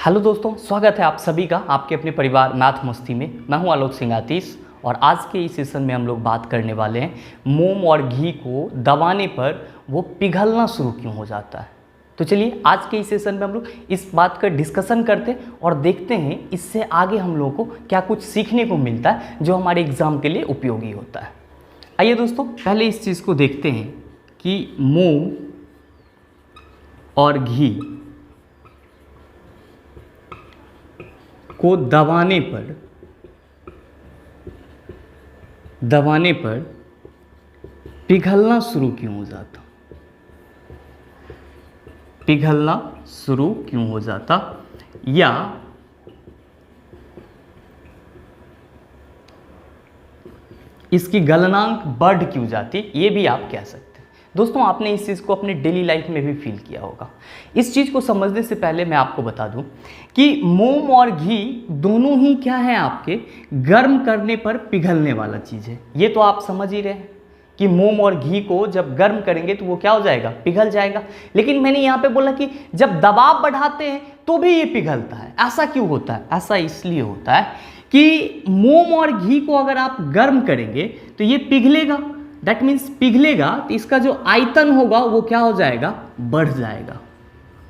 Hello दोस्तों, स्वागत है आप सभी का आपके अपने परिवार मैथ मस्ती में। मैं हूं आलोक सिंह आतिश और आज के इस सेशन में हम लोग बात करने वाले हैं मोम और घी को दबाने पर वो पिघलना शुरू क्यों हो जाता है। तो चलिए आज के इस सेशन में हम लोग इस बात का डिस्कशन करते हैं और देखते हैं इससे आगे हम लोगों को क्या कुछ सीखने को मिलता है जो हमारे एग्ज़ाम के लिए उपयोगी होता है। आइए दोस्तों, पहले इस चीज़ को देखते हैं कि मोम और घी को दबाने पर पिघलना शुरू क्यों हो जाता, या इसकी गलनांक बढ़ क्यों जाती, ये भी आप कह सकते हैं। दोस्तों, आपने इस चीज़ को अपने डेली लाइफ में भी फील किया होगा। इस चीज़ को समझने से पहले मैं आपको बता दूं कि मोम और घी दोनों ही क्या है, आपके गर्म करने पर पिघलने वाला चीज़ है। ये तो आप समझ ही रहे हैं कि मोम और घी को जब गर्म करेंगे तो वो क्या हो जाएगा, पिघल जाएगा। लेकिन मैंने यहाँ पे बोला कि जब दबाव बढ़ाते हैं तो भी ये पिघलता है। ऐसा क्यों होता है? ऐसा इसलिए होता है कि मोम और घी को अगर आप गर्म करेंगे तो ये पिघलेगा। दैट मीन्स पिघलेगा तो इसका जो आयतन होगा वो क्या हो जाएगा, बढ़ जाएगा।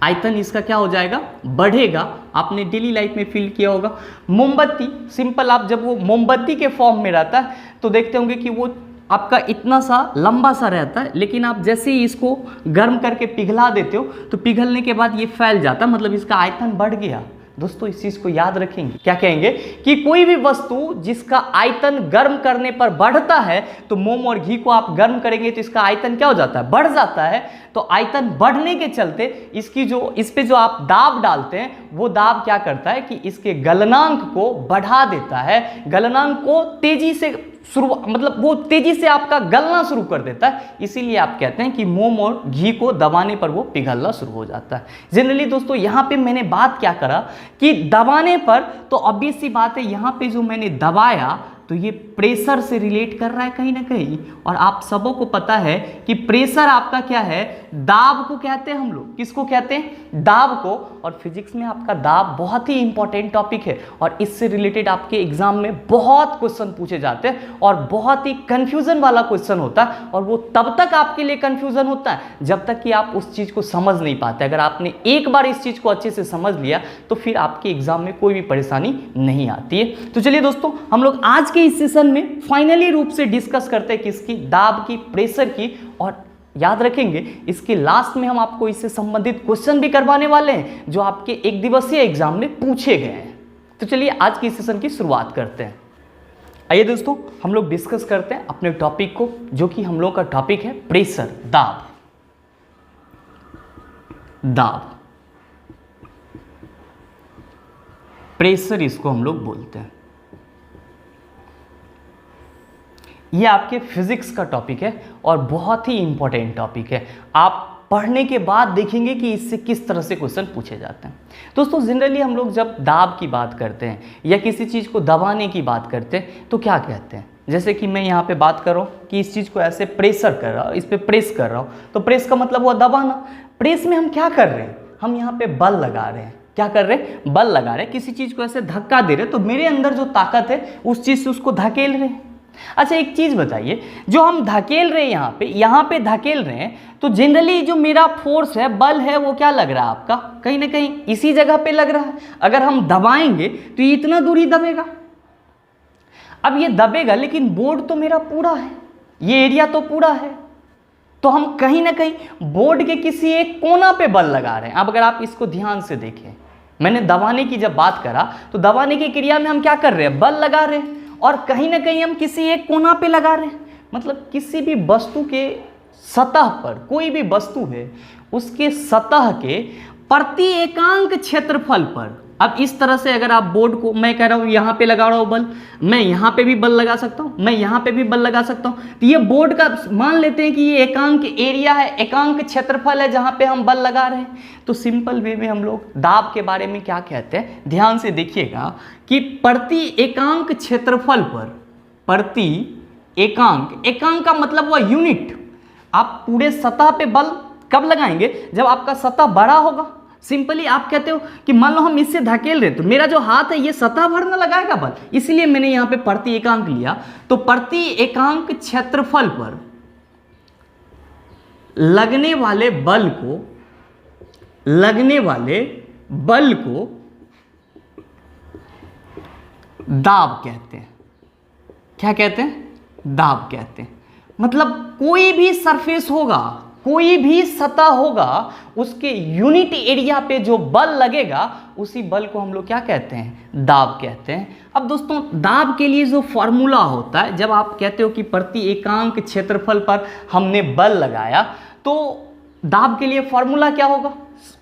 आयतन इसका क्या हो जाएगा, बढ़ेगा। आपने डेली लाइफ में फील किया होगा। मोमबत्ती, सिंपल, आप जब वो मोमबत्ती के फॉर्म में रहता है तो देखते होंगे कि वो आपका इतना सा लंबा सा रहता है, लेकिन आप जैसे ही इसको गर्म करके पिघला देते हो तो पिघलने के बाद ये फैल जाता है, मतलब इसका आयतन बढ़ गया। दोस्तों, इस चीज को याद रखेंगे। क्या कहेंगे कि कोई भी वस्तु जिसका आयतन गर्म करने पर बढ़ता है, तो मोम और घी को आप गर्म करेंगे तो इसका आयतन क्या हो जाता है, बढ़ जाता है। तो आयतन बढ़ने के चलते इस पे जो आप दाब डालते हैं वो दाब क्या करता है कि इसके गलनांक को बढ़ा देता है। गलनांक को तेजी से वो तेजी से आपका गलना शुरू कर देता है। इसीलिए आप कहते हैं कि मोम और घी को दबाने पर वो पिघलना शुरू हो जाता है। जनरली दोस्तों, यहाँ पे मैंने बात क्या करा कि दबाने पर, तो ऑब्वियस सी बात है यहाँ पे जो मैंने दबाया तो ये प्रेशर से रिलेट कर रहा है कहीं ना कहीं। और आप सबों को पता है कि प्रेशर आपका क्या है, दाब को कहते हैं हम लोग। किसको कहते हैं? दाब को। और फिजिक्स में आपका दाब बहुत ही इंपॉर्टेंट टॉपिक है और इससे रिलेटेड आपके एग्जाम में बहुत क्वेश्चन पूछे जाते हैं और बहुत ही कंफ्यूजन वाला क्वेश्चन होता है। और वो तब तक आपके लिए कंफ्यूजन होता है जब तक कि आप उस चीज को समझ नहीं पाते। अगर आपने एक बार इस चीज को अच्छे से समझ लिया तो फिर आपके एग्जाम में कोई भी परेशानी नहीं आती है। तो चलिए दोस्तों, हम लोग आज के इस सेशन में फाइनली रूप से डिस्कस करते हैं किसकी, दाब की, प्रेशर की। और याद रखेंगे इसके लास्ट में हम आपको इससे संबंधित क्वेश्चन भी करवाने वाले हैं जो आपके एक दिवसीय एग्जाम में पूछे गए हैं। तो चलिए आज की सेशन की शुरुआत करते हैं। आइए दोस्तों, हम लोग डिस्कस करते हैं अपने टॉपिक को, जो कि हम लोग का टॉपिक है प्रेशर, दाब। प्रेशर इसको हम लोग बोलते हैं। ये आपके फिजिक्स का टॉपिक है और बहुत ही इंपॉर्टेंट टॉपिक है। आप पढ़ने के बाद देखेंगे कि इससे किस तरह से क्वेश्चन पूछे जाते हैं। दोस्तों, जनरली हम लोग जब दाब की बात करते हैं या किसी चीज़ को दबाने की बात करते हैं तो क्या कहते हैं? जैसे कि मैं यहाँ पे बात कर रहा हूँ कि इस चीज़ को ऐसे प्रेशर कर रहा हूँ, इस पर प्रेस कर रहा हूँ, तो प्रेस का मतलब हुआ दबाना। प्रेस में हम क्या कर रहे हैं, हम यहाँ पे बल लगा रहे हैं। क्या कर रहे हैं? बल लगा रहे हैं। किसी चीज़ को ऐसे धक्का दे रहे हैं तो मेरे अंदर जो ताकत है उस चीज़ से उसको धकेल रहे हैं। अच्छा, एक चीज बताइए, जो हम धकेल रहे हैं यहाँ पे धकेल रहे हैं, तो जनरली जो मेरा फोर्स है, बल है, वो क्या लग रहा है आपका, कहीं ना कहीं इसी जगह पे लग रहा है। अगर हम दबाएंगे तो ये इतना दूरी दबेगा। अब ये दबेगा लेकिन बोर्ड तो मेरा पूरा है, ये एरिया तो पूरा है, तो हम कहीं ना कहीं बोर्ड के किसी एक कोना पे बल लगा रहे हैं। अब अगर आप इसको ध्यान से देखें, मैंने दबाने की जब बात करा तो दबाने की क्रिया में हम क्या कर रहे हैं, बल लगा रहे हैं और कहीं ना कहीं हम किसी एक कोना पे लगा रहे हैं। मतलब किसी भी वस्तु के सतह पर, कोई भी वस्तु है उसके सतह के प्रति एकांक क्षेत्रफल पर, अब इस तरह से अगर आप बोर्ड को, मैं कह रहा हूँ यहाँ पे लगा रहा हूँ बल, मैं यहाँ पे भी बल लगा सकता हूँ, मैं यहाँ पे भी बल लगा सकता हूँ। तो ये बोर्ड का मान लेते हैं कि ये एकांक एरिया है, एकांक क्षेत्रफल है जहाँ पे हम बल लगा रहे हैं। तो सिंपल वे में हम लोग दाब के बारे में क्या कहते हैं, ध्यान से देखिएगा कि प्रति एकांक क्षेत्रफल पर, प्रति एकांक, एकांक का मतलब हुआ यूनिट। आप पूरे सतह पे बल कब लगाएंगे, जब आपका सतह बड़ा होगा। सिंपली आप कहते हो कि मान लो हम इससे धकेल रहे तो मेरा जो हाथ है ये सतह भर ना लगाएगा बल, इसलिए मैंने यहाँ पे प्रति एकांक लिया। तो प्रति एकांक क्षेत्रफल पर लगने वाले बल को दाब कहते हैं। क्या कहते हैं? दाब कहते हैं। मतलब कोई भी सरफेस होगा, कोई भी सतह होगा, उसके यूनिट एरिया पे जो बल लगेगा उसी बल को हम लोग क्या कहते हैं? दाब कहते हैं। अब दोस्तों दाब के लिए जो फॉर्मूला होता है, जब आप कहते हो कि प्रति एकांक क्षेत्रफल पर हमने बल लगाया, तो दाब के लिए फॉर्मूला क्या होगा?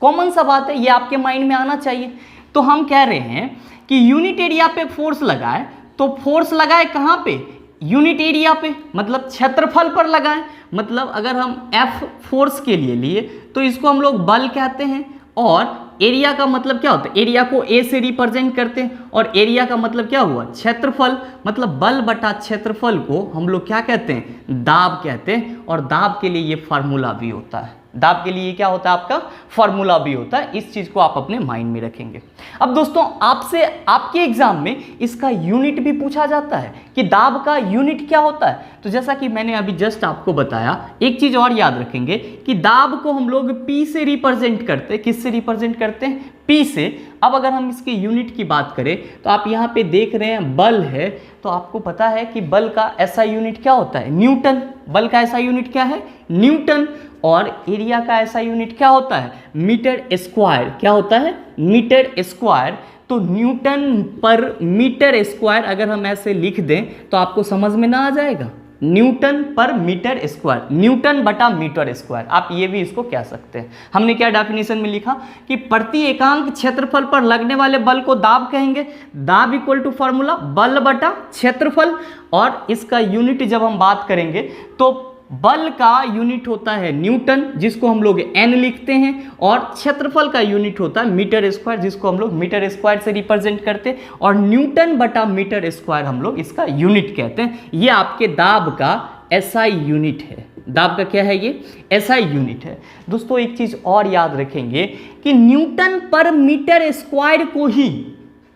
कॉमन सा बात है, ये आपके माइंड में आना चाहिए। तो हम कह रहे हैं कि यूनिट एरिया पे फोर्स लगाए, तो फोर्स लगाए कहाँ पे? यूनिट एरिया पे, मतलब क्षेत्रफल पर लगाएं। मतलब अगर हम F फोर्स के लिए लिए तो इसको हम लोग बल कहते हैं, और एरिया का मतलब क्या होता है? एरिया को A से रिप्रेजेंट करते हैं, और एरिया का मतलब क्या हुआ? क्षेत्रफल। मतलब बल बटा क्षेत्रफल को हम लोग क्या कहते हैं? दाब कहते हैं। और दाब के लिए ये फार्मूला भी होता है। दाब के लिए क्या होता है? आपका फॉर्मूला भी होता है। इस चीज को आप अपने माइंड में रखेंगे। अब दोस्तों आपसे आपके एग्जाम में इसका यूनिट भी पूछा जाता है कि दाब का यूनिट क्या होता है। तो जैसा कि मैंने अभी जस्ट आपको बताया, एक चीज और याद रखेंगे कि दाब को हम लोग P से रिप्रेजेंट करते हैं। किससे रिप्रेजेंट करते हैं? P से। अब अगर हम इसके यूनिट की बात करें तो आप यहाँ पे देख रहे हैं बल है, तो आपको पता है कि बल का SI यूनिट क्या होता है? न्यूटन। बल का SI यूनिट क्या है? न्यूटन। और एरिया का SI यूनिट क्या होता है? Metre square. क्या होता है? Metre square. तो न्यूटन पर मीटर स्क्वायर अगर हम ऐसे लिख दें तो आपको समझ में ना आ जाएगा? Newton per metre square, Newton बटा मीटर स्क्वायर, आप ये भी इसको कह सकते हैं। हमने क्या डेफिनेशन में लिखा कि प्रति एकांक क्षेत्रफल पर लगने वाले बल को दाब कहेंगे। दाब इक्वल टू फॉर्मूला बल बटा क्षेत्रफल, और इसका यूनिट जब हम बात करेंगे तो बल का यूनिट होता है न्यूटन, जिसको हम लोग N लिखते हैं, और क्षेत्रफल का यूनिट होता है मीटर स्क्वायर, जिसको हम लोग मीटर स्क्वायर से रिप्रेजेंट करते हैं, और न्यूटन बटा मीटर स्क्वायर हम लोग इसका यूनिट कहते हैं। ये आपके दाब का SI यूनिट है। दाब का क्या है? ये SI यूनिट है। दोस्तों एक चीज और याद रखेंगे कि न्यूटन पर मीटर स्क्वायर को ही,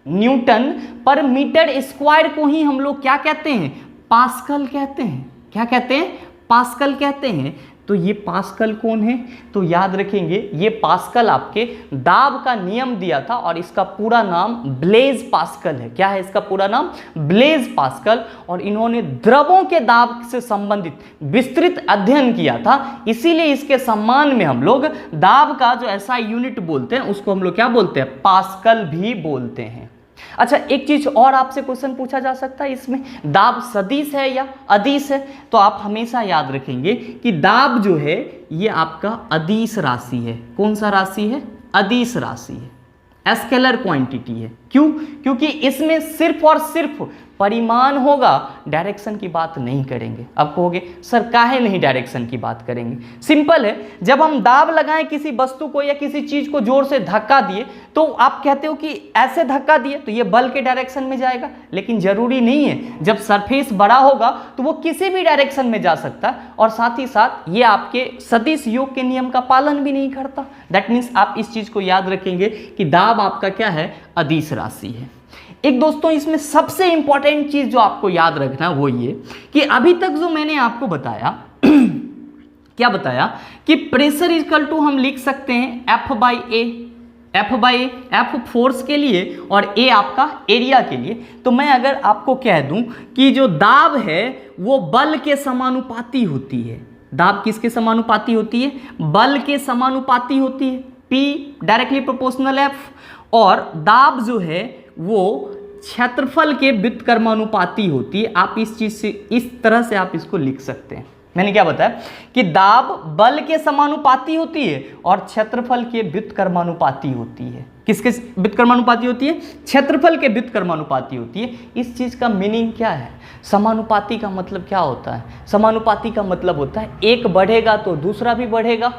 न्यूटन पर मीटर स्क्वायर को ही हम लोग क्या कहते हैं? पास्कल कहते हैं। क्या कहते हैं? पास्कल कहते हैं। तो ये पास्कल कौन है? तो याद रखेंगे ये पास्कल आपके दाब का नियम दिया था, और इसका पूरा नाम ब्लेज पास्कल है। क्या है इसका पूरा नाम? Blaise Pascal. और इन्होंने द्रवों के दाब से संबंधित विस्तृत अध्ययन किया था, इसीलिए इसके सम्मान में हम लोग दाब का जो SI यूनिट बोलते हैं उसको हम लोग क्या बोलते हैं? पास्कल भी बोलते हैं। अच्छा एक चीज और आपसे क्वेश्चन पूछा जा सकता है, इसमें दाब सदिश है या अदिश है? तो आप हमेशा याद रखेंगे कि दाब जो है ये आपका अदिश राशि है। कौन सा राशि है? अदिश राशि है, स्केलर क्वांटिटी है। क्यों? क्योंकि इसमें सिर्फ और सिर्फ परिमाण होगा, डायरेक्शन की बात नहीं करेंगे। अब कहोगे सर काहे नहीं डायरेक्शन की बात करेंगे? सिंपल है, जब हम दाब लगाएं किसी वस्तु को या किसी चीज को जोर से धक्का दिए तो आप कहते हो कि ऐसे धक्का दिए तो ये बल के डायरेक्शन में जाएगा, लेकिन जरूरी नहीं है। जब सरफेस बड़ा होगा तो वो किसी भी डायरेक्शन में जा सकता है, और साथ ही साथ ये आपके सदिश योग के नियम का पालन भी नहीं करता। दैट मीन्स आप इस चीज को याद रखेंगे कि दाब आपका क्या है? अदिश राशि है। एक दोस्तों इसमें सबसे इंपॉर्टेंट चीज जो आपको याद रखना वो ये कि अभी तक जो मैंने आपको बताया क्या बताया कि प्रेशर इक्वल टू हम लिख सकते हैं F by A. F force के लिए और A आपका एरिया के लिए। तो मैं अगर आपको कह दूं कि जो दाब है वो बल के समानुपाती होती है। दाब किसके समानुपाती होती है? बल के समानुपाती होती है। P डायरेक्टली प्रोपोर्शनल F, और दाब जो है वो क्षेत्रफल के व्युत्क्रमानुपाती होती है। आप इस चीज से इस तरह से आप इसको लिख सकते हैं। मैंने क्या बताया कि दाब बल के समानुपाती होती है और क्षेत्रफल के व्युत्क्रमानुपाती होती है। किसके व्युत्क्रमानुपाती होती है? क्षेत्रफल के व्युत्क्रमानुपाती होती है। इस चीज का मीनिंग क्या है? समानुपाती का मतलब क्या होता है? समानुपाती का मतलब होता है एक बढ़ेगा तो दूसरा भी बढ़ेगा,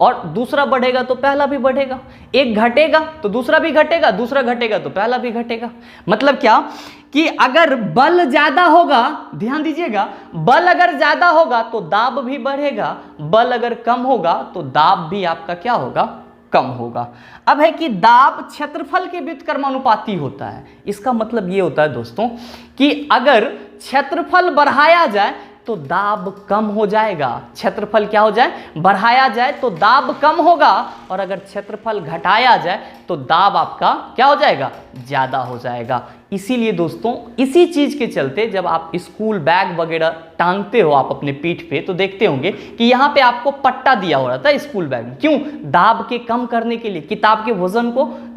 और दूसरा बढ़ेगा तो पहला भी बढ़ेगा। एक घटेगा तो दूसरा भी घटेगा, दूसरा घटेगा तो पहला भी घटेगा। मतलब क्या कि अगर बल ज्यादा होगा, ध्यान दीजिएगा, बल अगर ज्यादा होगा तो दाब भी बढ़ेगा, बल अगर कम होगा तो दाब भी आपका क्या होगा? कम होगा। अब है कि दाब क्षेत्रफल के व्युत्क्रमानुपाती होता है। इसका मतलब ये होता है दोस्तों कि अगर क्षेत्रफल बढ़ाया जाए तो दाब कम हो जाएगा। क्षेत्रफल क्या हो जाए, बढ़ाया जाए तो दाब कम होगा, और अगर क्षेत्रफल घटाया जाए तो दाब आपका क्या हो जाएगा, ज़्यादा हो जाएगा। इसीलिए दोस्तों इसी चीज़ के चलते जब आप स्कूल बैग वगैरह टांगते हो आप अपने पीठ पे तो देखते होंगे कि यहाँ पे आपको पट्टा दिया हो रहता है स्कूल बैग में। क्यों, दाब के कम करने के लिए, किताब के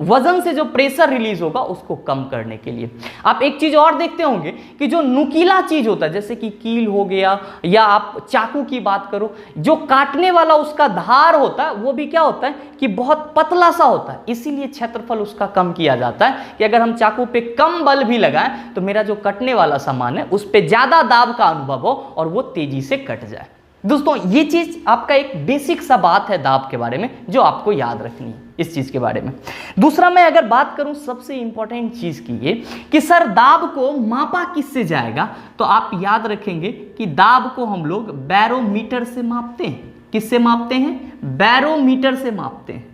वजन से जो प्रेशर रिलीज होगा उसको कम करने के लिए। आप एक चीज़ और देखते होंगे कि जो नुकीला चीज़ होता है जैसे कि कील हो गया या आप चाकू की बात करो, जो काटने वाला उसका धार होता है वो भी क्या होता है कि बहुत पतला सा होता है। इसीलिए क्षेत्रफल उसका कम किया जाता है कि अगर हम चाकू पे कम बल भी लगाएं तो मेरा जो कटने वाला सामान है उस पे ज्यादा दाब का अनुभव हो और वो तेजी से कट जाए। दोस्तों ये चीज आपका एक बेसिक सा बात है दाब के बारे में जो आपको याद रखनी है इस चीज के बारे में। दूसरा मैं अगर बात करूं सबसे इंपॉर्टेंट चीज की ये कि सर दाब को मापा किससे जाएगा, तो आप याद रखेंगे कि दाब को हम लोग बैरोमीटर से मापते हैं। किससे मापते हैं, बैरोमीटर से मापते हैं।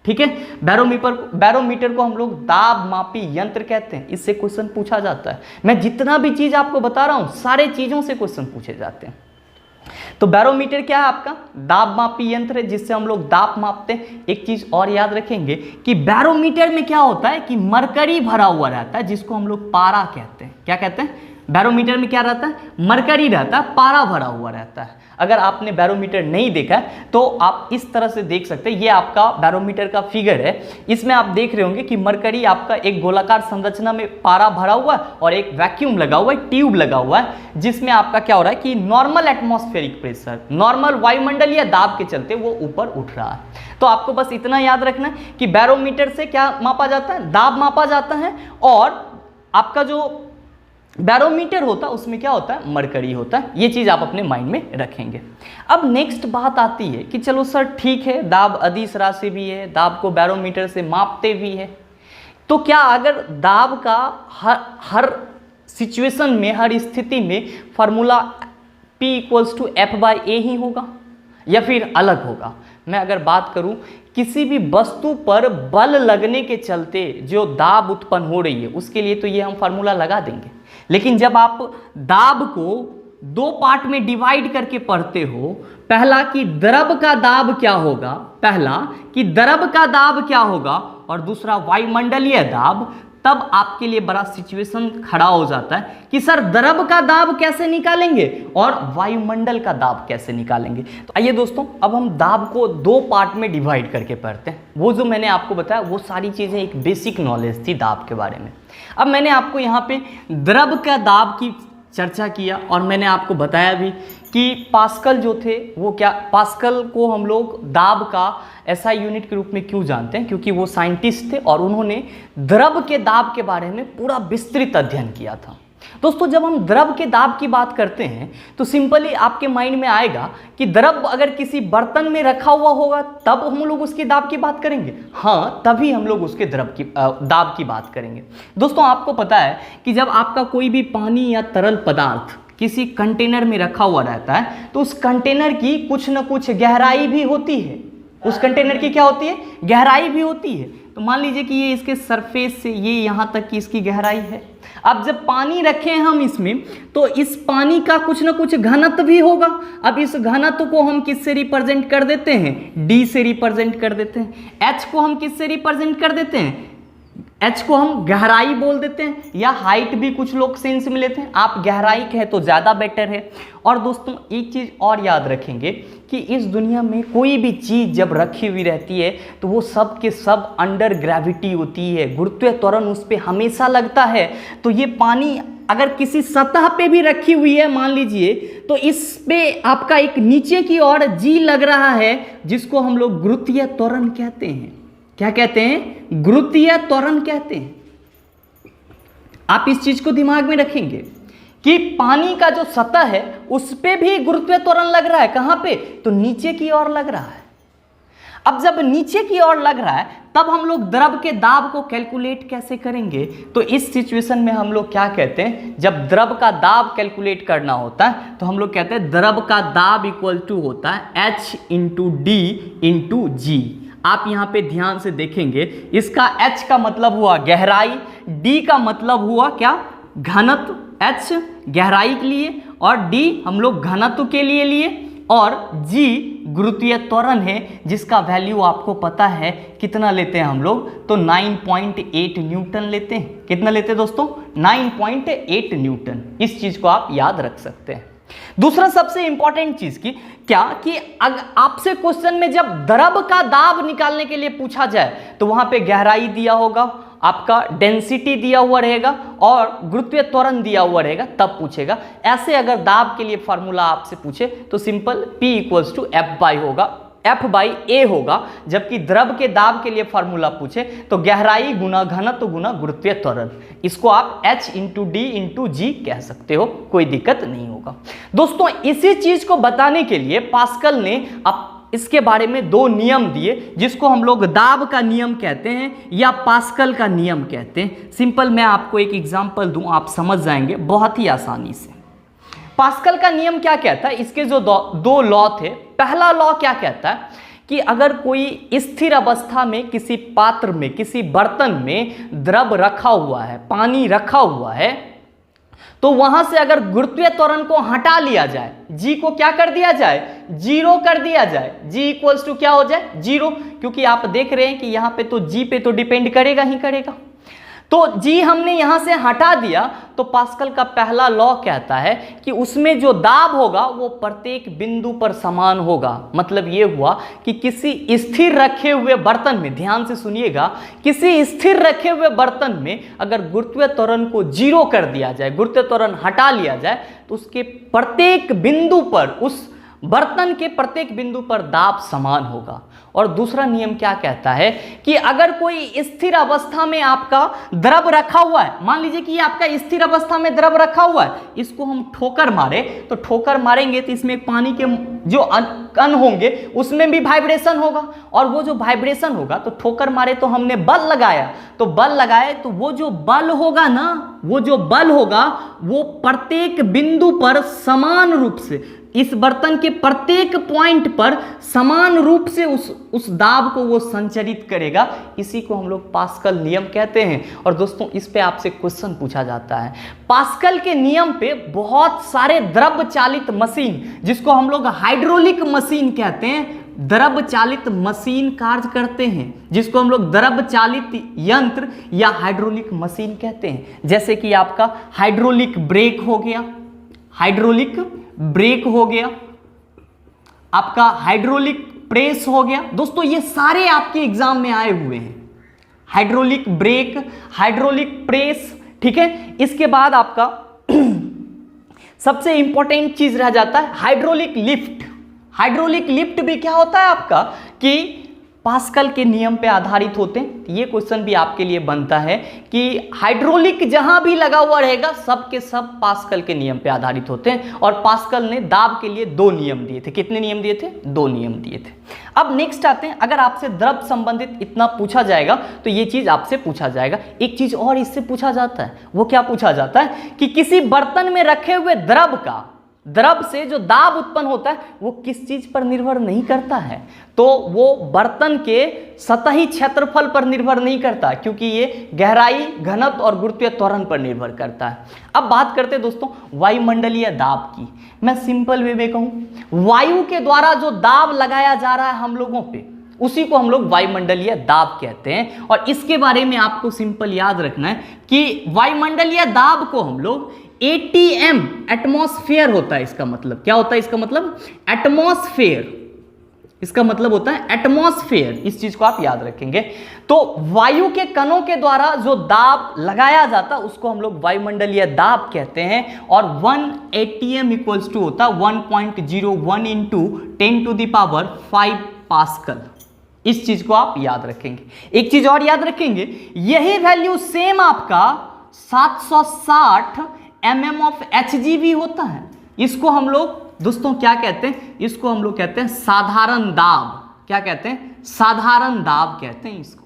ठीक है, बैरोमीटर को हम लोग दाब मापी यंत्र कहते हैं। इससे क्वेश्चन पूछा जाता है। मैं जितना भी चीज आपको बता रहा हूं सारे चीजों से क्वेश्चन पूछे जाते हैं। तो बैरोमीटर क्या है, आपका दाब मापी यंत्र है जिससे हम लोग दाब मापते हैं। एक चीज और याद रखेंगे कि बैरोमीटर में क्या होता है कि मरकरी भरा हुआ रहता है जिसको हम लोग पारा कहते हैं। क्या कहते हैं, बैरोमीटर में क्या रहता है, मरकरी रहता है, पारा भरा हुआ रहता है। अगर आपने बैरोमीटर नहीं देखा है तो आप इस तरह से देख सकते हैं। ये आपका बैरोमीटर का फिगर है। इसमें आप देख रहे होंगे कि मरकरी आपका एक गोलाकार संरचना में पारा भरा हुआ है और एक वैक्यूम लगा हुआ है, ट्यूब लगा हुआ है जिसमें आपका क्या हो रहा है कि नॉर्मल एटमॉस्फेरिक प्रेशर, नॉर्मल वायुमंडलीय दाब के चलते वो ऊपर उठ रहा है। तो आपको बस इतना याद रखना है कि बैरोमीटर से क्या मापा जाता है, दाब मापा जाता है, और आपका जो बैरोमीटर होता है उसमें क्या होता है, मरकरी होता है। ये चीज आप अपने माइंड में रखेंगे। अब नेक्स्ट बात आती है कि चलो सर ठीक है, दाब अदिश राशि भी है, दाब को बैरोमीटर से मापते भी है, तो क्या अगर दाब का हर सिचुएशन में, हर स्थिति में फॉर्मूला P = F/A ही होगा या फिर अलग होगा? मैं अगर बात करूं किसी भी वस्तु पर बल लगने के चलते जो दाब उत्पन्न हो रही है उसके लिए तो ये हम फार्मूला लगा देंगे। लेकिन जब आप दाब को दो पार्ट में डिवाइड करके पढ़ते हो, पहला कि द्रव का दाब क्या होगा, पहला कि द्रव का दाब क्या होगा और दूसरा वायुमंडलीय दाब, तब आपके लिए बड़ा सिचुएशन खड़ा हो जाता है कि सर द्रव का दाब कैसे निकालेंगे और वायुमंडल का दाब कैसे निकालेंगे। तो आइए दोस्तों अब हम दाब को दो पार्ट में डिवाइड करके पढ़ते हैं। वो जो मैंने आपको बताया वो सारी चीज़ें एक बेसिक नॉलेज थी दाब के बारे में। अब मैंने आपको यहाँ पे द्रव का दाब की चर्चा किया और मैंने आपको बताया भी कि पास्कल जो थे वो क्या, पास्कल को हम लोग दाब का ऐसा यूनिट के रूप में क्यों जानते हैं, क्योंकि वो साइंटिस्ट थे और उन्होंने द्रव के दाब के बारे में पूरा विस्तृत अध्ययन किया था। दोस्तों जब हम द्रव के दाब की बात करते हैं तो सिंपली आपके माइंड में आएगा कि द्रव अगर किसी बर्तन में रखा हुआ होगा तब हम लोग उसके दाब की बात करेंगे, हाँ तभी हम लोग उसके दाब की बात करेंगे। दोस्तों आपको पता है कि जब आपका कोई भी पानी या तरल पदार्थ किसी कंटेनर में रखा हुआ रहता है तो उस कंटेनर की कुछ न कुछ गहराई भी होती है। उस कंटेनर की क्या होती है, गहराई भी होती है। तो मान लीजिए कि ये इसके सरफेस से ये यहाँ तक की इसकी गहराई है। अब जब पानी रखें हम इसमें तो इस पानी का कुछ ना कुछ घनत्व भी होगा। अब इस घनत्व को हम किससे रिप्रेजेंट कर देते हैं, D से रिप्रेजेंट कर देते हैं। H को हम किससे रिप्रेजेंट कर देते हैं, H को हम गहराई बोल देते हैं, या हाइट भी कुछ लोग सेंस में लेते हैं। आप गहराई कहे तो ज़्यादा बेटर है। और दोस्तों एक चीज़ और याद रखेंगे कि इस दुनिया में कोई भी चीज़ जब रखी हुई रहती है तो वो सब के सब अंडर ग्रेविटी होती है, गुरुत्वीय त्वरण उस पर हमेशा लगता है। तो ये पानी अगर किसी सतह पे भी रखी हुई है मान लीजिए तो इस पे आपका एक नीचे की ओर G लग रहा है जिसको हम लोग गुरुत्वीय त्वरण कहते हैं। क्या कहते हैं, गुरुत्वीय त्वरण कहते हैं। आप इस चीज को दिमाग में रखेंगे कि पानी का जो सतह है उस पे भी गुरुत्वीय त्वरण लग रहा है। कहां पे, तो नीचे की ओर लग रहा है। अब जब नीचे की ओर लग रहा है तब हम लोग द्रव के दाब को कैलकुलेट कैसे करेंगे, तो इस सिचुएशन में हम लोग क्या कहते हैं, जब द्रव का दाब कैलकुलेट करना होता है तो हम लोग कहते हैं द्रव का दाब इक्वल टू होता है H × D × G। आप यहाँ पे ध्यान से देखेंगे, इसका H का मतलब हुआ गहराई, D का मतलब हुआ क्या, घनत्व, H गहराई के लिए और D हम लोग घनत्व के लिए लिए, और G गुरुत्वीय त्वरण है जिसका वैल्यू आपको पता है कितना लेते हैं हम लोग, तो 9.8 न्यूटन लेते हैं। कितना लेते हैं दोस्तों, 9.8 न्यूटन। इस चीज को आप याद रख सकते हैं। दूसरा सबसे इंपॉर्टेंट चीज की क्या कि अगर आपसे क्वेश्चन में जब द्रव का दाब निकालने के लिए पूछा जाए तो वहां पे गहराई दिया होगा, आपका डेंसिटी दिया हुआ रहेगा और गुरुत्वीय त्वरण दिया हुआ रहेगा, तब पूछेगा। ऐसे अगर दाब के लिए फॉर्मूला आपसे पूछे तो सिंपल P = F होगा, F/A होगा। जबकि द्रव के दाब के लिए फॉर्मूला पूछे तो गहराई गुना घनत्व गुना गुरुत्वीय त्वरण, इसको आप H × D × G कह सकते हो, कोई दिक्कत नहीं होगा। दोस्तों इसी चीज को बताने के लिए पास्कल ने अब इसके बारे में दो नियम दिए, जिसको हम लोग दाब का नियम कहते हैं या पास्कल का नियम कहते हैं। सिंपल मैं आपको एक एग्जांपल दूं, आप समझ जाएंगे बहुत ही आसानी से। पास्कल का नियम क्या कहता है, इसके जो दो लॉ थे, पहला लॉ क्या कहता है कि अगर कोई स्थिर अवस्था में किसी पात्र में, किसी बर्तन में द्रव रखा हुआ है, पानी रखा हुआ है, तो वहां से अगर गुरुत्वीय त्वरण को हटा लिया जाए, G को क्या कर दिया जाए, 0 कर दिया जाए, G = क्या हो जाए, 0, क्योंकि आप देख रहे हैं कि यहां पे तो G पे तो डिपेंड करेगा ही करेगा। तो G हमने यहां से हटा दिया, तो पास्कल का पहला लॉ कहता है कि उसमें जो दाब होगा वो प्रत्येक बिंदु पर समान होगा। मतलब ये हुआ कि किसी स्थिर रखे हुए बर्तन में, ध्यान से सुनिएगा, किसी स्थिर रखे हुए बर्तन में अगर गुरुत्वीय त्वरण को 0 कर दिया जाए, गुरुत्वीय त्वरण हटा लिया जाए, तो उसके प्रत्येक बिंदु पर, उस बर्तन के प्रत्येक बिंदु पर दाब समान होगा। और दूसरा नियम क्या कहता है कि अगर कोई स्थिर अवस्था में आपका द्रव रखा हुआ है, मान लीजिए कि ये आपका स्थिर अवस्था में द्रव रखा हुआ है, इसको हम ठोकर मारे, तो ठोकर मारेंगे तो इसमें पानी के जो कण होंगे उसमें भी वाइब्रेशन होगा, और वो जो वाइब्रेशन होगा, तो ठोकर मारे तो हमने बल लगाया, तो बल लगाए तो वो जो बल होगा ना, वो जो बल होगा वो प्रत्येक बिंदु पर समान रूप से, इस बर्तन के प्रत्येक पॉइंट पर समान रूप से उस दाब को वो संचरित करेगा। इसी को हम लोग पास्कल नियम कहते हैं। और दोस्तों इस पे आपसे क्वेश्चन पूछा जाता है, पास्कल के नियम पे बहुत सारे द्रव चालित मशीन, जिसको हम लोग हाइड्रोलिक मशीन कहते हैं, द्रव चालित मशीन कार्य करते हैं, जिसको हम लोग द्रव चालित यंत्र या हाइड्रोलिक मशीन कहते हैं। जैसे कि आपका हाइड्रोलिक ब्रेक हो गया, हाइड्रोलिक ब्रेक हो गया, आपका हाइड्रोलिक प्रेस हो गया। दोस्तों ये सारे आपके एग्जाम में आए हुए हैं, हाइड्रोलिक ब्रेक, हाइड्रोलिक प्रेस, ठीक है। इसके बाद आपका सबसे इंपॉर्टेंट चीज रह जाता है हाइड्रोलिक लिफ्ट। हाइड्रोलिक लिफ्ट भी क्या होता है आपका कि पास्कल के नियम पे आधारित होते हैं। ये क्वेश्चन भी आपके लिए बनता है कि हाइड्रोलिक जहां भी लगा हुआ रहेगा सब के सब पास्कल के नियम पे आधारित होते हैं। और पास्कल ने दाब के लिए 2 नियम दिए थे। कितने नियम दिए थे? 2 नियम दिए थे। अब नेक्स्ट आते हैं, अगर आपसे द्रव संबंधित इतना पूछा जाएगा तो ये चीज आपसे पूछा जाएगा। एक चीज और इससे पूछा जाता है, वो क्या पूछा जाता है कि किसी बर्तन में रखे हुए द्रव से जो दाब उत्पन्न होता है वो किस चीज पर निर्भर नहीं करता है, तो वो बर्तन के सतही क्षेत्रफल पर निर्भर नहीं करता, क्योंकि ये गहराई, घनत्व और गुरुत्वीय त्वरण पर निर्भर करता है। अब बात करते हैं दोस्तों वायुमंडलीय दाब की। मैं सिंपल वे में कहूं, वायु के द्वारा जो दाब लगाया जा रहा है हम लोगों पे, उसी को हम लोग वायुमंडलीय दाब कहते हैं। और इसके बारे में आपको सिंपल याद रखना है कि वायुमंडलीय दाब को हम लोग ATM, एटमॉस्फेयर होता है इसका मतलब। क्या होता है इसका मतलब? एटमॉस्फेयर, इसका मतलब होता है एटमॉस्फेयर। इस चीज को आप याद रखेंगे। तो वायु के कणों के द्वारा जो दाब लगाया जाता है उसको हम लोग वायुमंडलीय दाब कहते हैं। और 1 ATM इक्वल्स टू होता है 1.01 × 10⁵ पास्कल। इस चीज को आप याद रखेंगे। एक चीज और याद रखेंगे, यही वैल्यू सेम आपका 760 mm ऑफ Hg भी होता है। इसको हम लोग दोस्तों क्या कहते हैं? इसको हम लोग कहते हैं साधारण दाब। क्या कहते हैं? साधारण दाब कहते हैं इसको।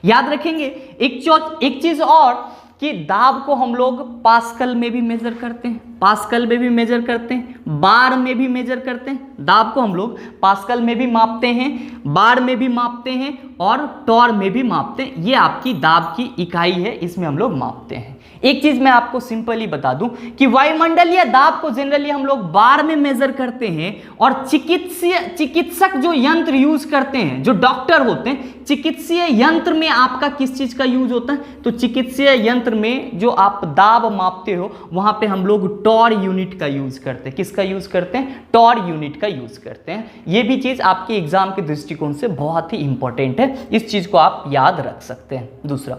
याद रखेंगे एक चीज और कि दाब को हम लोग पास्कल में भी मेजर करते हैं, पास्कल में भी मेजर करते हैं, बार में भी मेजर करते हैं, दाब को हम लोग पास्कल में भी मापते हैं, बार में भी मापते हैं और टॉर में भी मापते हैं। ये आपकी दाब की इकाई है, इसमें हम लोग मापते हैं। एक चीज मैं आपको सिंपली बता दूं कि वायुमंडलीय दाब को जनरली हम लोग बार में मेजर करते हैं और चिकित्सक जो यंत्र यूज करते हैं, जो डॉक्टर होते हैं, चिकित्सीय यंत्र में आपका किस चीज का यूज होता है? तो चिकित्सीय यंत्र में जो आप दाब मापते हो वहां पे हम लोग टॉर यूनिट का यूज करते हैं। किसका यूज करते हैं? टॉर यूनिट का यूज करते हैं। ये भी चीज आपके एग्जाम के दृष्टिकोण से बहुत ही इंपॉर्टेंट है, इस चीज को आप याद रख सकते हैं। दूसरा,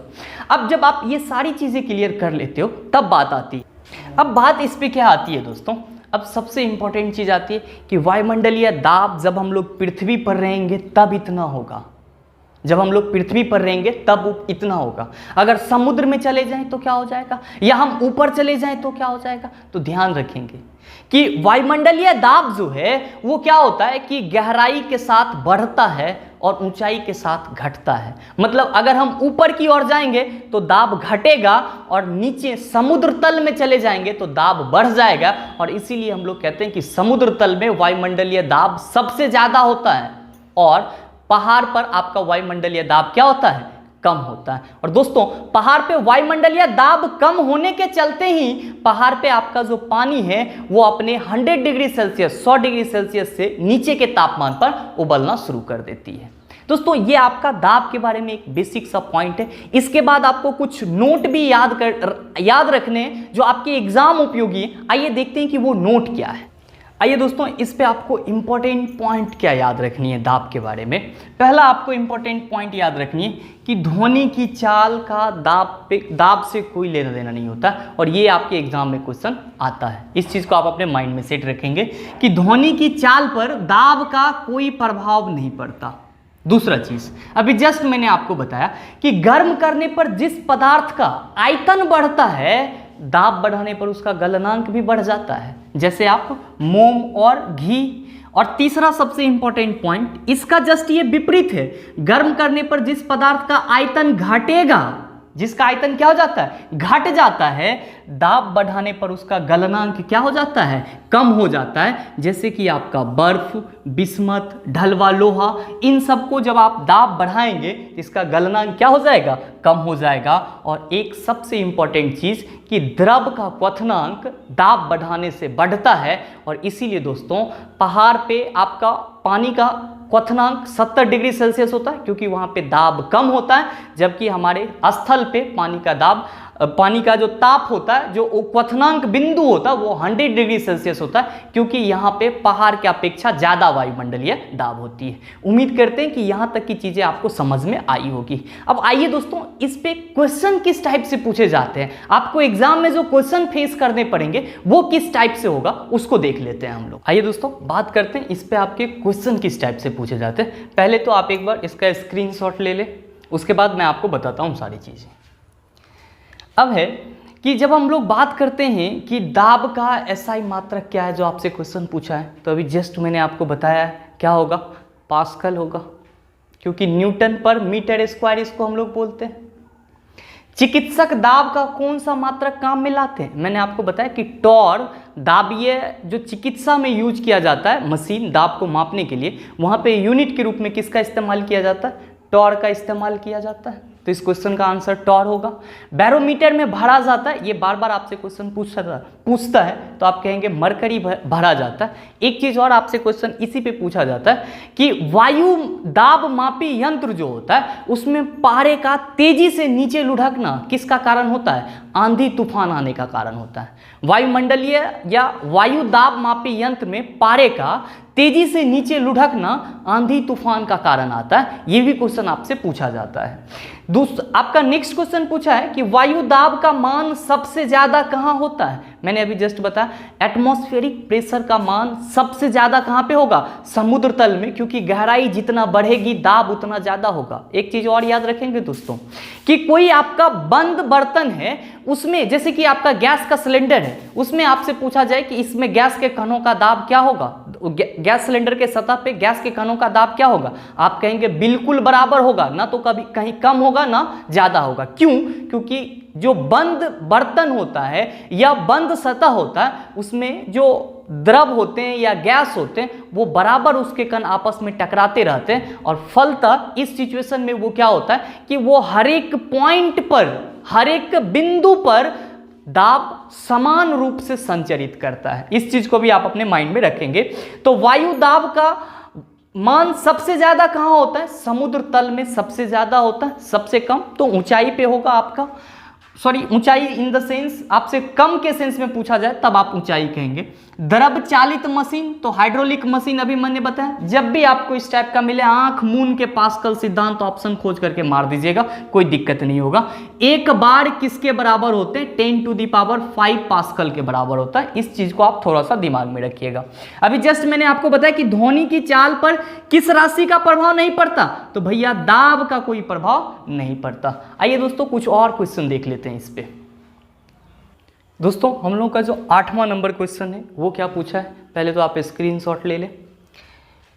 अब जब आप ये सारी चीजें क्लियर कर लेते हो तब बात आती है। अब बात इस पे क्या आती है दोस्तों? अब सबसे इंपॉर्टेंट चीज आती है कि वायुमंडलीय दाब जब हम लोग पृथ्वी पर रहेंगे तब इतना होगा। जब हम लोग पृथ्वी पर रहेंगे तब इतना होगा। अगर समुद्र में चले जाएं तो क्या हो जाएगा, या हम ऊपर चले जाएं तो क्या हो जाएगा? तो ध्यान रखेंगे कि वायुमंडलीय दाब जो है वो क्या होता है कि गहराई के साथ बढ़ता है और ऊंचाई के साथ घटता है। मतलब अगर हम ऊपर की ओर जाएंगे तो दाब घटेगा और नीचे समुद्र तल में चले जाएंगे तो दाब बढ़ जाएगा। और इसीलिए हम लोग कहते हैं कि समुद्र तल में वायुमंडलीय दाब सबसे ज्यादा होता है और पहाड़ पर आपका वायुमंडलीय दाब क्या होता है? कम होता है। और दोस्तों, पहाड़ पे वायुमंडलीय दाब कम होने के चलते ही पहाड़ पे आपका जो पानी है वो अपने 100 डिग्री सेल्सियस 100 डिग्री सेल्सियस से नीचे के तापमान पर उबलना शुरू कर देती है। दोस्तों, ये आपका दाब के बारे में एक बेसिक सा पॉइंट है। इसके बाद आपको कुछ नोट भी याद रखने हैं जो आपके एग्जाम उपयोगी है। आइए देखते हैं कि वो नोट क्या है। आइए दोस्तों, इस पे आपको इंपॉर्टेंट पॉइंट क्या याद रखनी है दाब के बारे में। पहला आपको इंपॉर्टेंट पॉइंट याद रखनी है कि ध्वनि की चाल का दाब से कोई लेना देना नहीं होता और ये आपके एग्जाम में क्वेश्चन आता है। इस चीज़ को आप अपने माइंड में सेट रखेंगे कि ध्वनि की चाल पर दाब का कोई प्रभाव नहीं पड़ता। दूसरा चीज, अभी जस्ट मैंने आपको बताया कि गर्म करने पर जिस पदार्थ का आयतन बढ़ता है, दाब बढ़ाने पर उसका गलनांक भी बढ़ जाता है, जैसे आप मोम और घी। और तीसरा सबसे इंपॉर्टेंट पॉइंट, इसका जस्ट ये विपरीत है। गर्म करने पर जिस पदार्थ का आयतन घटेगा, जिसका आयतन क्या हो जाता है? घट जाता है, दाब बढ़ाने पर उसका गलनांक क्या हो जाता है? कम हो जाता है। जैसे कि आपका बर्फ, बिस्मत, ढलवा लोहा, इन सबको जब आप दाब बढ़ाएंगे इसका गलनांक क्या हो जाएगा? कम हो जाएगा। और एक सबसे इंपॉर्टेंट चीज कि द्रव का क्वथनांक दाब बढ़ाने से बढ़ता है और इसीलिए दोस्तों पहाड़ पे आपका पानी का क्वथनांक 70 डिग्री सेल्सियस होता है क्योंकि वहाँ पे दाब कम होता है, जबकि हमारे स्थल पे पानी का जो ताप होता है, जो क्वथनांक बिंदु होता है वो 100 डिग्री सेल्सियस होता है क्योंकि यहाँ पे पहाड़ की अपेक्षा ज़्यादा वायुमंडलीय दाब होती है। उम्मीद करते हैं कि यहाँ तक की चीज़ें आपको समझ में आई होगी। अब आइए दोस्तों, इस पे क्वेश्चन किस टाइप से पूछे जाते हैं, आपको एग्जाम में जो क्वेश्चन फेस करने पड़ेंगे वो किस टाइप से होगा उसको देख लेते हैं हम लोग। आइए दोस्तों, बात करते हैं इस पे आपके क्वेश्चन किस टाइप से पूछे जाते हैं। पहले तो आप एक बार इसका स्क्रीनशॉट ले लें, उसके बाद मैं आपको बताता हूँ सारी चीज़ें। अब है कि जब हम लोग बात करते हैं कि दाब का एसआई मात्रक क्या है, जो आपसे क्वेश्चन पूछा है, तो अभी जस्ट मैंने आपको बताया है क्या होगा? पास्कल होगा, क्योंकि न्यूटन पर मीटर स्क्वायर इसको हम लोग बोलते हैं। चिकित्सक दाब का कौन सा मात्रक काम में लाते हैं? मैंने आपको बताया कि टॉर दाबीय जो चिकित्सा में यूज किया जाता है मशीन दाब को मापने के लिए, वहाँ पे यूनिट के रूप में किसका इस्तेमाल किया जाता है? टॉर का इस्तेमाल किया जाता है। तो इस क्वेश्चन का आंसर टॉर होगा। बैरोमीटर में भरा जाता है, ये बार बार आपसे क्वेश्चन पूछता है तो आप कहेंगे मरकरी भरा जाता है। एक चीज और आपसे क्वेश्चन इसी पे पूछा जाता है कि वायु दाब मापी यंत्र जो होता है उसमें पारे का तेजी से नीचे लुढ़कना किसका कारण होता है? आंधी तूफान आने का कारण होता है। वायुमंडलीय या वायु दाब मापी यंत्र में पारे का तेजी से नीचे लुढ़कना आंधी तूफान का कारण आता है। ये भी क्वेश्चन आपसे पूछा जाता है। आपका नेक्स्ट क्वेश्चन पूछा है कि वायु दाब का मान सबसे ज्यादा कहां होता है? मैंने अभी जस्ट बताया एटमॉस्फेरिक प्रेशर का मान सबसे ज्यादा कहां पे होगा? समुद्र तल में, क्योंकि गहराई जितना बढ़ेगी दाब उतना ज्यादा होगा। एक चीज और याद रखेंगे दोस्तों कि कोई आपका बंद बर्तन है, उसमें जैसे कि आपका गैस का सिलेंडर है, उसमें आपसे पूछा जाए कि इसमें गैस के कणों का दाब क्या होगा? गैस सिलेंडर के सतह पे गैस के कणों का दाब क्या होगा? आप कहेंगे बिल्कुल बराबर होगा, ना तो कभी कहीं कम होगा ना ज्यादा होगा। क्यों? क्योंकि जो बंद बर्तन होता है या बंद सतह होता है उसमें जो द्रव होते हैं या गैस होते हैं वो बराबर उसके कण आपस में टकराते रहते हैं और फलतः इस सिचुएशन में वो क्या होता है कि वो हर एक पॉइंट पर, हर एक बिंदु पर दाब समान रूप से संचरित करता है। इस चीज को भी आप अपने माइंड में रखेंगे। तो वायु दाब का मान सबसे ज्यादा कहां होता है? समुद्र तल में सबसे ज्यादा होता है। सबसे कम तो ऊंचाई पे होगा आपका, सॉरी ऊंचाई इन द सेंस, आपसे कम के सेंस में पूछा जाए तब आप ऊंचाई कहेंगे। द्रव चालित मशीन तो हाइड्रोलिक मशीन अभी मैंने बताया। जब भी आपको इस टाइप का मिले आंख मून के पास्कल सिद्धांत ऑप्शन खोज करके मार दीजिएगा, कोई दिक्कत नहीं होगा। एक बार किसके बराबर होते हैं? 10⁵ पास्कल के बराबर होता है। इस चीज को आप थोड़ा सा दिमाग में रखिएगा। अभी जस्ट मैंने आपको बताया कि ध्वनि की चाल पर किस राशि का प्रभाव नहीं पड़ता, तो भैया दाब का कोई प्रभाव नहीं पड़ता। आइए दोस्तों कुछ और क्वेश्चन देख लेते हैं इस पे। दोस्तों हम लोग का जो 8वां नंबर क्वेश्चन है वो क्या पूछा है, पहले तो आप स्क्रीनशॉट ले लें।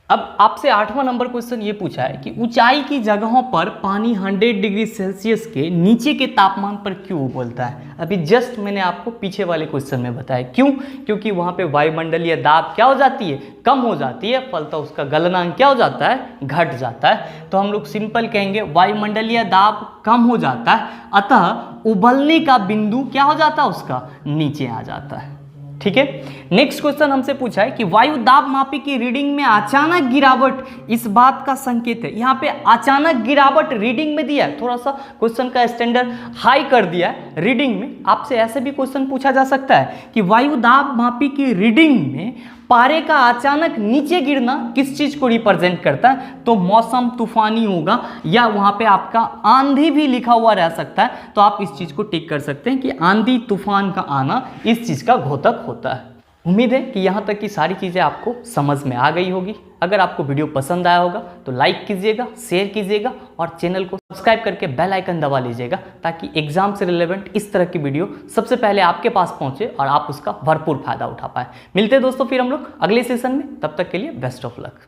अब आपसे 8वां नंबर क्वेश्चन ये पूछा है कि ऊंचाई की जगहों पर पानी 100 डिग्री सेल्सियस के नीचे के तापमान पर क्यों उबलता है। अभी जस्ट मैंने आपको पीछे वाले क्वेश्चन में बताया क्यों, क्योंकि वहां पे वायुमंडलीय दाब क्या हो जाती है? कम हो जाती है, फलतः उसका गलनांक क्या हो जाता है? घट जाता है। तो हम लोग सिंपल कहेंगे वायुमंडलीय दाब कम हो जाता है, अतः उबलने का बिंदु क्या हो जाता है? उसका नीचे आ जाता है। ठीक है। नेक्स्ट क्वेश्चन हमसे पूछा है कि वायु दाब मापी की रीडिंग में अचानक गिरावट इस बात का संकेत है। यहाँ पे अचानक गिरावट रीडिंग में दिया है, थोड़ा सा क्वेश्चन का स्टैंडर्ड हाई कर दिया है रीडिंग में। आपसे ऐसे भी क्वेश्चन पूछा जा सकता है कि वायु दाब मापी की रीडिंग में पारे का अचानक नीचे गिरना किस चीज को रिप्रेजेंट करता है? तो मौसम तूफानी होगा, या वहां पे आपका आंधी भी लिखा हुआ रह सकता है। तो आप इस चीज को टिक कर सकते हैं कि आंधी तूफान का आना इस चीज का घोतक होता है। उम्मीद है कि यहाँ तक की सारी चीज़ें आपको समझ में आ गई होगी। अगर आपको वीडियो पसंद आया होगा तो लाइक कीजिएगा, शेयर कीजिएगा और चैनल को सब्सक्राइब करके बेल आइकन दबा लीजिएगा, ताकि एग्जाम से रिलेवेंट इस तरह की वीडियो सबसे पहले आपके पास पहुंचे और आप उसका भरपूर फायदा उठा पाए। मिलते हैं दोस्तों फिर हम लोग अगले सेशन में, तब तक के लिए बेस्ट ऑफ लक।